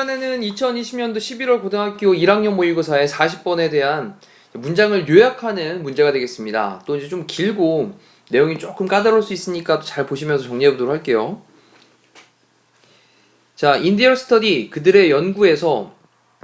이번에는 2020년도 11월 고등학교 1학년 모의고사의 40번에 대한 문장을 요약하는 문제가 되겠습니다. 또 이제 좀 길고 내용이 조금 까다로울 수 있으니까 잘 보시면서 정리해 보도록 할게요. 자, in their study, 그들의 연구에서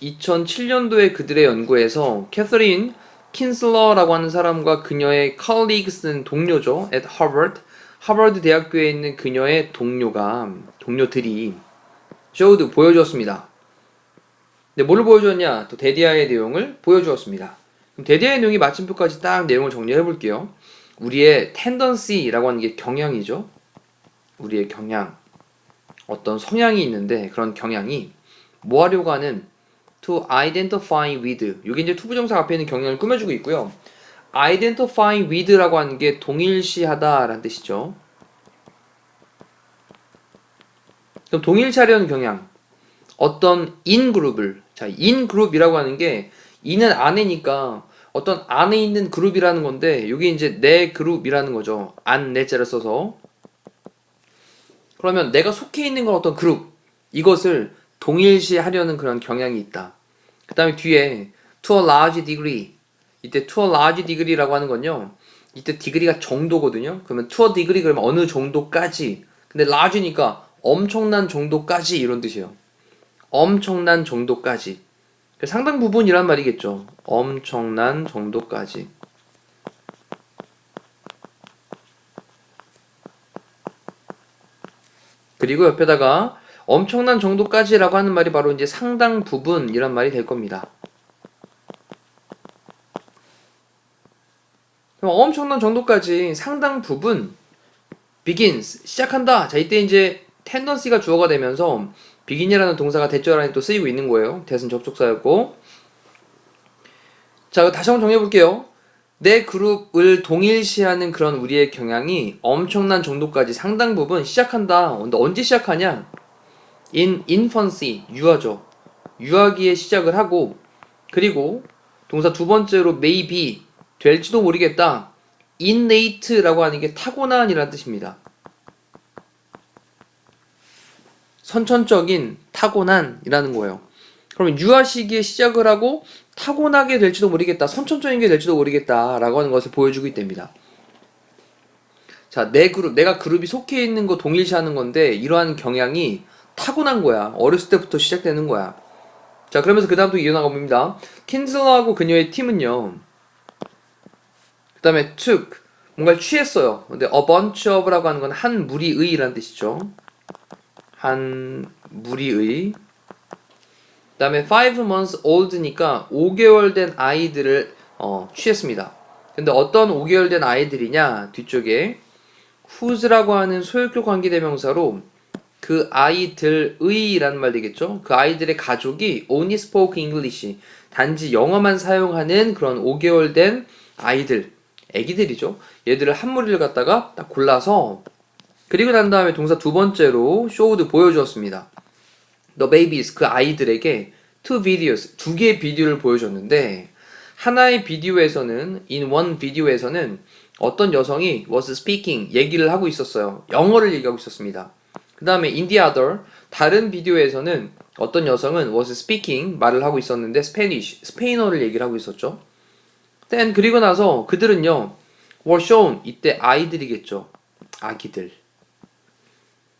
2007년도에 그들의 연구에서 캐서린 킨슬러라고 하는 사람과 그녀의 colleagues는 동료죠. at Harvard, 하버드 대학교에 있는 그녀의 동료들이 showed, 보여주었습니다. 근데 뭘 보여주었냐? 또 데디아의 내용을 보여주었습니다. 그럼 데디아의 내용이 마침표까지 딱 내용을 정리해 볼게요. 우리의 tendency라고 하는 게 경향이죠. 우리의 경향. 어떤 성향이 있는데 그런 경향이 뭐 하려고 하는 to identify with. 이게 이제 투부정사 앞에 있는 경향을 꾸며주고 있고요. identify with라고 하는 게 동일시하다라는 뜻이죠. 그럼 동일시하려는 경향. 어떤 인그룹을, 자, 인그룹이라고 하는 게 인은 안에니까 어떤 안에 있는 그룹이라는 건데 이게 이제 내 그룹이라는 거죠. 안 내자를 써서. 그러면 내가 속해 있는 건 어떤 그룹, 이것을 동일시하려는 그런 경향이 있다. 그 다음에 뒤에 to a large degree, 이때 to a large degree라고 하는 건요, 이때 degree가 정도거든요. 그러면 to a degree 그러면 어느 정도까지, 근데 large니까 엄청난 정도까지 이런 뜻이에요. 엄청난 정도까지. 상당 부분이란 말이겠죠. 엄청난 정도까지. 그리고 옆에다가 엄청난 정도까지라고 하는 말이 바로 이제 상당 부분이란 말이 될 겁니다. 그럼 엄청난 정도까지 상당 부분 begins, 시작한다. 자, 이때 이제 tendency가 주어가 되면서 begin이라는 동사가 대절안에 또 쓰이고 있는 거예요. 대신 접속사였고. 자, 다시 한번 정리해 볼게요. 내 그룹을 동일시하는 그런 우리의 경향이 엄청난 정도까지 상당 부분 시작한다. 근데 언제 시작하냐? in infancy, 유아죠. 유아기에 시작을 하고, 그리고 동사 두 번째로 maybe, 될지도 모르겠다. innate라고 하는 게 타고난이라는 뜻입니다. 선천적인 타고난이라는 거예요. 그러면 유아 시기에 시작을 하고 타고나게 될지도 모르겠다. 선천적인 게 될지도 모르겠다. 라고 하는 것을 보여주고 있답니다. 자, 내 그룹, 내가 그룹이 속해 있는 거 동일시하는 건데 이러한 경향이 타고난 거야. 어렸을 때부터 시작되는 거야. 자, 그러면서 그 다음부터 이어나가 봅니다. 킨슬러하고 그녀의 팀은요, 그 다음에 took, 뭔가를 취했어요. 근데 a bunch of라고 하는 건 한 무리의라는 뜻이죠. 한 무리의. 그 다음에 5 months old니까 5개월 된 아이들을 취했습니다. 근데 어떤 5개월 된 아이들이냐? 뒤쪽에 whose라고 하는 소유격 관계대명사로 그 아이들의라는 말 되겠죠? 그 아이들의 가족이 only spoke English, 단지 영어만 사용하는 그런 5개월 된 아이들, 애기들이죠. 얘들을 한 무리를 갖다가 딱 골라서, 그리고 난 다음에 동사 두 번째로 showed, 보여주었습니다. The babies, 그 아이들에게 two videos, 두 개의 비디오를 보여줬는데, 하나의 비디오에서는, in one 비디오에서는 어떤 여성이 was speaking, 얘기를 하고 있었어요. 영어를 얘기하고 있었습니다. 그 다음에 in the other, 다른 비디오에서는 어떤 여성은 was speaking, 말을 하고 있었는데 Spanish, 스페인어를 얘기를 하고 있었죠. Then, 그리고 나서 그들은요, were shown, 이때 아이들이겠죠. 아기들.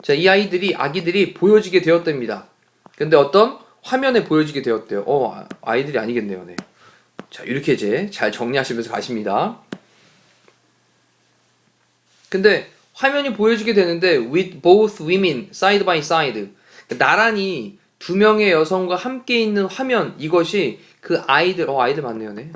자, 이 아기들이 보여지게 되었답니다. 근데 어떤 화면에 보여지게 되었대요. 아이들이 아니겠네요. 네. 자, 이렇게 이제 잘 정리하시면서 가십니다. 근데 화면이 보여지게 되는데 with both women side by side, 나란히 두 명의 여성과 함께 있는 화면, 이것이 그 아이들 맞네요. 네.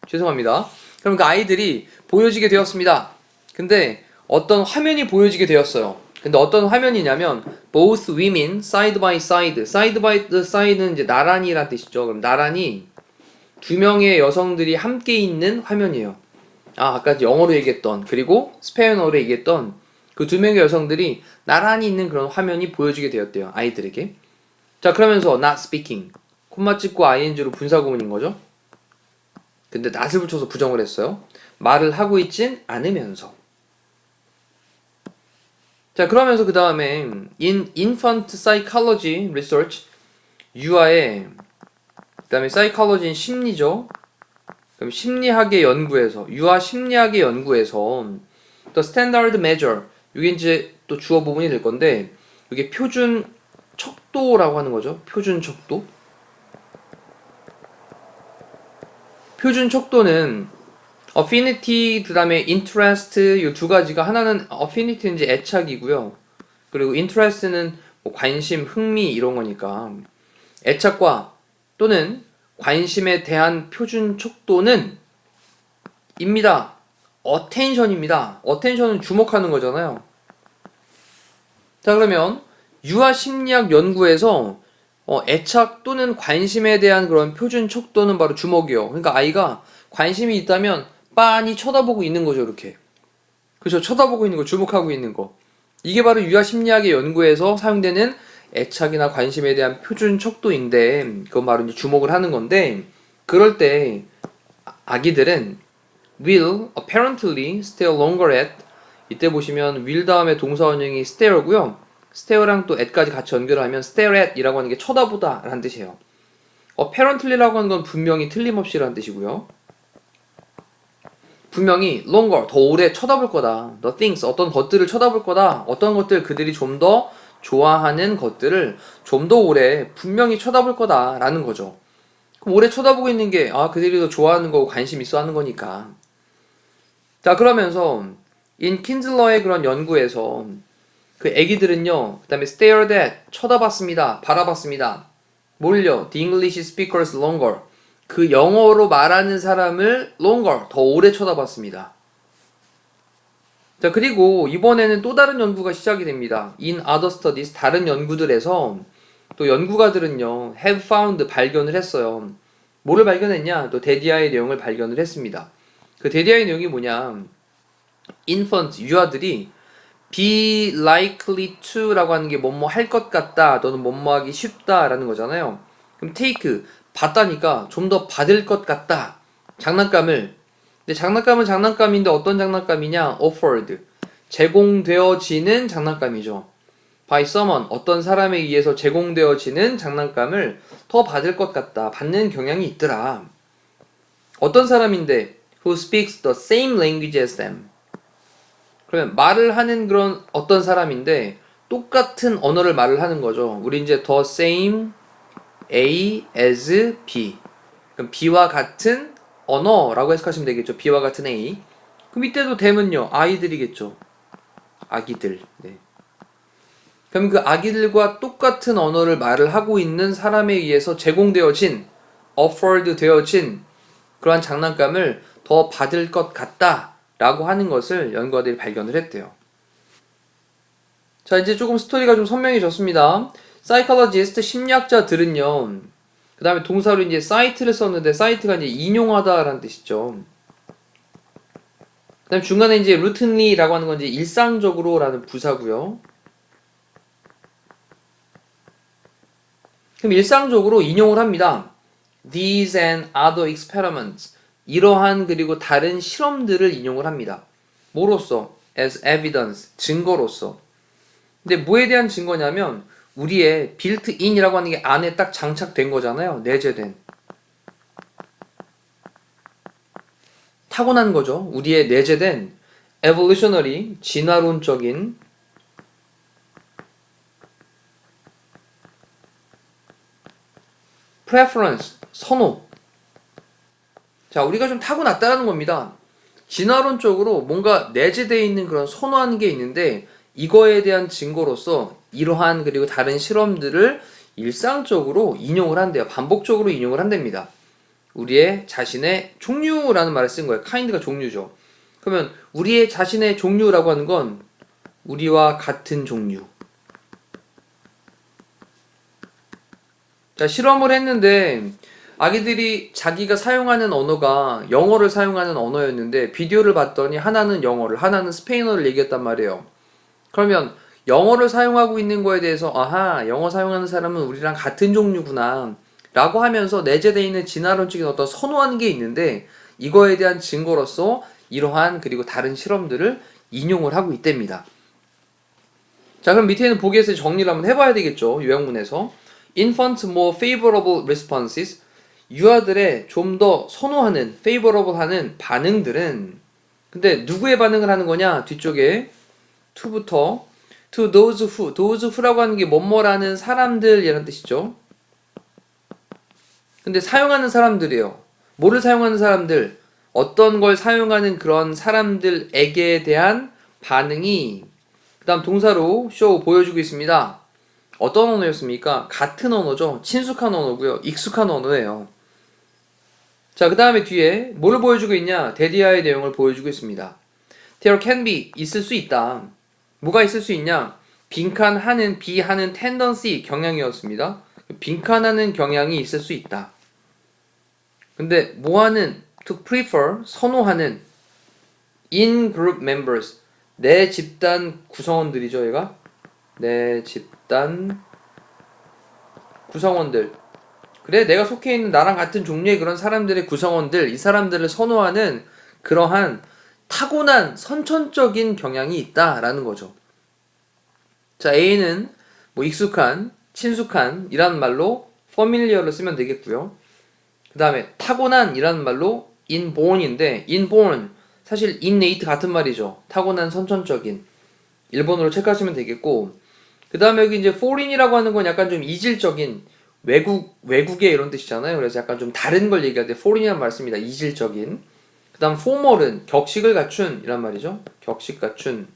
죄송합니다. 그럼 그 아이들이 보여지게 되었습니다. 근데 어떤 화면이 보여지게 되었어요. 근데 어떤 화면이냐면 both women side by side, side by side는 이제 나란히란 뜻이죠. 그럼 나란히 두 명의 여성들이 함께 있는 화면이에요. 아까 영어로 얘기했던, 그리고 스페인어로 얘기했던 그 두 명의 여성들이 나란히 있는 그런 화면이 보여지게 되었대요. 아이들에게. 자, 그러면서 not speaking, 콤마 찍고 ing로 분사구문인 거죠. 근데 not을 붙여서 부정을 했어요. 말을 하고 있진 않으면서. 자, 그러면서 그 다음에 in infant psychology research 유아의 그 다음에 psychology는 심리죠. 그럼 심리학의 연구에서 유아 심리학의 연구에서 the standard measure 이게 이제 또 주어 부분이 될 건데 이게 표준 척도라고 하는 거죠. 표준 척도. 표준 척도는 affinity 그다음에 interest 이 두 가지가 하나는 affinity는 이제 애착이고요. 그리고 interest는 뭐 관심, 흥미 이런 거니까 애착과 또는 관심에 대한 표준 척도는 입니다. attention입니다. attention은 주목하는 거잖아요. 자, 그러면 유아 심리학 연구에서 애착 또는 관심에 대한 그런 표준 척도는 바로 주목이요. 그러니까 아이가 관심이 있다면 빤히 쳐다보고 있는 거죠, 이렇게. 그렇죠. 쳐다보고 있는 거, 주목하고 있는 거. 이게 바로 유아 심리학의 연구에서 사용되는 애착이나 관심에 대한 표준 척도인데, 그건 바로 이제 주목을 하는 건데, 그럴 때 아기들은 will apparently stare longer at 이때 보시면 will 다음에 동사 원형이 stare고요. stare랑 또 at까지 같이 연결하면 stare at 이라고 하는 게 쳐다보다 라는 뜻이에요. apparently라고 하는 건 분명히 틀림없이 라는 뜻이고요. 분명히 longer 더 오래 쳐다볼 거다. the things 어떤 것들을 쳐다볼 거다. 어떤 것들 그들이 좀 더 좋아하는 것들을 좀 더 오래 분명히 쳐다볼 거다 라는 거죠. 그럼 오래 쳐다보고 있는 게 그들이 더 좋아하는 거고 관심 있어 하는 거니까. 자, 그러면서 in 킨즐러의 그런 연구에서 그 애기들은요, 그 다음에 stared at 쳐다봤습니다. 바라봤습니다. 뭘요? The English speakers longer 그 영어로 말하는 사람을 longer 더 오래 쳐다봤습니다. 자, 그리고 이번에는 또 다른 연구가 시작이 됩니다. In other studies 다른 연구들에서 또 연구가들은요 have found 발견을 했어요. 뭐를 발견했냐? 또 데디아의 내용을 발견을 했습니다. 그 데디아의 내용이 뭐냐? infant 유아들이 be likely to 라고 하는 게 뭐뭐 할 것 같다 또는 뭐뭐 하기 쉽다 라는 거잖아요. 그럼 take 받다니까 좀 더 받을 것 같다 장난감을. 근데 장난감은 장난감인데 어떤 장난감이냐? offered 제공되어지는 장난감이죠. by someone 어떤 사람에 의해서 제공되어지는 장난감을 더 받을 것 같다 받는 경향이 있더라. 어떤 사람인데 who speaks the same language as them 그러면 말을 하는 그런 어떤 사람인데 똑같은 언어를 말을 하는 거죠. 우리 이제 the same A as B. 그럼 B와 같은 언어라고 해석하시면 되겠죠. B와 같은 A. 그럼 이때도 them은요. 아이들이겠죠. 아기들. 네. 그럼 그 아기들과 똑같은 언어를 말을 하고 있는 사람에 의해서 제공되어진 offered 되어진 그러한 장난감을 더 받을 것 같다. 라고 하는 것을 연구가들이 발견을 했대요. 자, 이제 조금 스토리가 좀 선명해졌습니다. 사이콜로지스트 심리학자들은요. 그 다음에 동사로 이제 사이트를 썼는데 사이트가 이제 인용하다라는 뜻이죠. 그 다음에 중간에 이제 routinely라고 하는 건 이제 일상적으로라는 부사고요. 그럼 일상적으로 인용을 합니다. These and other experiments 이러한 그리고 다른 실험들을 인용을 합니다. 뭐로써? as evidence, 증거로서. 근데 뭐에 대한 증거냐면 우리의 built-in이라고 하는 게 안에 딱 장착된 거잖아요. 내재된. 타고난 거죠. 우리의 내재된 evolutionary, 진화론적인 preference, 선호. 자, 우리가 좀 타고났다라는 겁니다. 진화론적으로 뭔가 내재되어 있는 그런 선호하는 게 있는데 이거에 대한 증거로서 이러한 그리고 다른 실험들을 일상적으로 인용을 한대요. 반복적으로 인용을 한답니다. 우리의 자신의 종류라는 말을 쓴 거예요. kind가 종류죠. 그러면 우리의 자신의 종류라고 하는 건 우리와 같은 종류. 자, 실험을 했는데 아기들이 자기가 사용하는 언어가 영어를 사용하는 언어였는데 비디오를 봤더니 하나는 영어를, 하나는 스페인어를 얘기했단 말이에요. 그러면 영어를 사용하고 있는 거에 대해서 아하, 영어 사용하는 사람은 우리랑 같은 종류구나 라고 하면서 내재되어 있는 진화론적인 어떤 선호하는 게 있는데 이거에 대한 증거로서 이러한 그리고 다른 실험들을 인용을 하고 있답니다. 자, 그럼 밑에 있는 보기에서 정리를 한번 해봐야 되겠죠. 요약문에서 infant more favorable responses, 유아들의 좀 더 선호하는 favorable 하는 반응들은, 근데 누구의 반응을 하는 거냐? 뒤쪽에 to부터 to those who라고 하는 게 뭐뭐라는 사람들 이런 뜻이죠. 근데 사용하는 사람들이에요. 뭐를 사용하는 사람들? 어떤 걸 사용하는 그런 사람들에게 대한 반응이, 그 다음 동사로 show 보여주고 있습니다. 어떤 언어였습니까? 같은 언어죠. 친숙한 언어고요. 익숙한 언어예요. 자, 그 다음에 뒤에 뭐를 보여주고 있냐? 데디아의 내용을 보여주고 있습니다. There can be, 있을 수 있다. 뭐가 있을 수 있냐? 빈칸하는, 비하는 tendency, 경향이었습니다. 빈칸하는 경향이 있을 수 있다. 근데 뭐하는, to prefer, 선호하는 in group members, 내 집단 구성원들이죠, 얘가. 내 집단 구성원들. 그래, 내가 속해 있는 나랑 같은 종류의 그런 사람들의 구성원들, 이 사람들을 선호하는 그러한 타고난 선천적인 경향이 있다라는 거죠. 자, A는 뭐 익숙한, 친숙한 이라는 말로 familiar를 쓰면 되겠고요. 그 다음에 타고난 이라는 말로 inborn인데, inborn 사실 innate 같은 말이죠. 타고난 선천적인. 일본어로 체크하시면 되겠고, 그 다음에 여기 이제 foreign이라고 하는 건 약간 좀 이질적인, 외국의 이런 뜻이잖아요. 그래서 약간 좀 다른 걸 얘기할 때 foreign이라는 말 씁니다. 이질적인. 그 다음 formal은 격식을 갖춘 이란 말이죠. 격식 갖춘.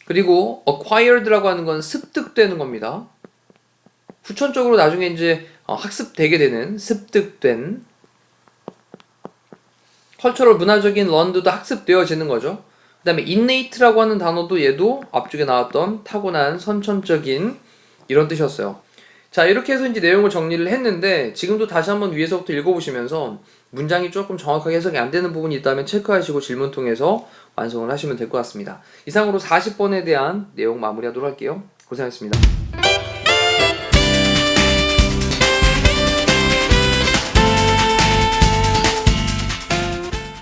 그리고 acquired라고 하는 건 습득되는 겁니다. 후천적으로 나중에 이제 학습되게 되는, 습득된. 컬처럴 문화적인 런드도 학습되어지는 거죠. 그 다음에 innate라고 하는 단어도 얘도 앞쪽에 나왔던 타고난 선천적인 이런 뜻이었어요. 자, 이렇게 해서 이제 내용을 정리를 했는데, 지금도 다시 한번 위에서부터 읽어보시면서 문장이 조금 정확하게 해석이 안 되는 부분이 있다면 체크하시고 질문 통해서 완성을 하시면 될 것 같습니다. 이상으로 40번에 대한 내용 마무리하도록 할게요. 고생하셨습니다.